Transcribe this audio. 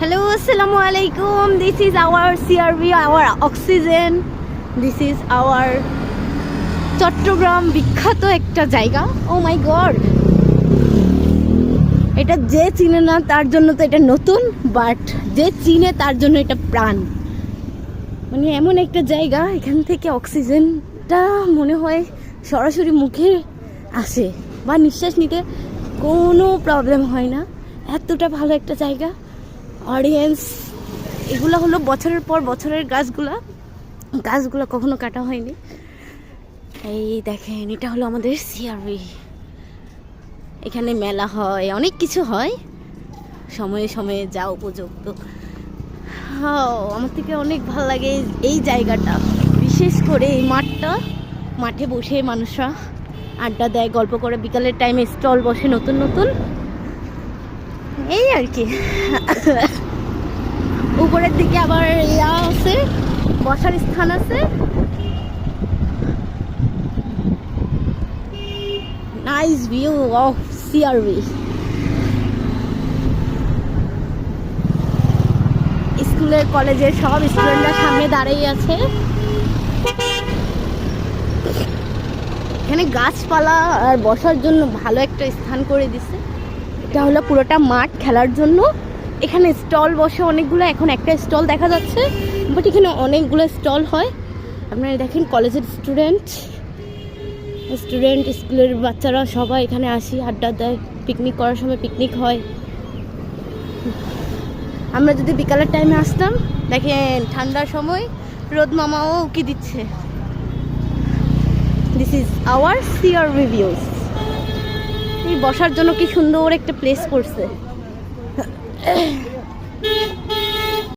Hello, assalamu alaikum. This is our CRV, our oxygen. This is our Chittagong বিখ্যাত একটা জায়গা। ও মাই god, এটা যে চিনে না তার জন্য তো এটা নতুন, বাট যে চিনে তার জন্য এটা প্রাণ। মানে এমন একটা জায়গা, এখান থেকে অক্সিজেনটা মনে হয় সরাসরি মুখে আসে বা নিঃশ্বাস নিতে কোনো প্রবলেম হয় না। এতটা ভালো একটা জায়গা। অডিয়েন্স, এগুলো হলো বছরের পর বছরের গাছগুলো কখনো কাটা হয়নি। এই দেখেন, এটা হলো আমাদের সিআরভি। এখানে মেলা হয়, অনেক কিছু হয়, সময়ে সময়ে যা উপযুক্ত। আমার থেকে অনেক ভালো লাগে এই জায়গাটা, বিশেষ করে এই মাঠে বসে মানুষরা আড্ডা দেয়, গল্প করে। বিকালের টাইমে স্টল বসে নতুন নতুন, এই আর কি। উপরের দিকে আবার আছে, বসার স্থান আছে। Nice view of CR-V. স্কুলের কলেজের সব স্টুডেন্টরা সামনে দাঁড়িয়ে আছে। এখানে গাছপালা আর বসার জন্য ভালো একটা স্থান করে দিছে। এটা হলো পুরোটা মাঠ খেলার জন্য। এখানে স্টল বসে অনেকগুলো, এখন একটা স্টল দেখা যাচ্ছে, বাট এখানে অনেকগুলো স্টল হয়। আপনারা দেখেন, কলেজের স্টুডেন্ট স্কুলের বাচ্চারা সবাই এখানে আসি, আড্ডা দেয়। পিকনিক করার সময় পিকনিক হয়। আমরা যদি বিকালের টাইমে আসতাম, দেখেন ঠান্ডার সময় রোদ মামাও উকি দিচ্ছে। This is our CR-V views. এই বসার জন্য কি সুন্দর একটা প্লেস করছে।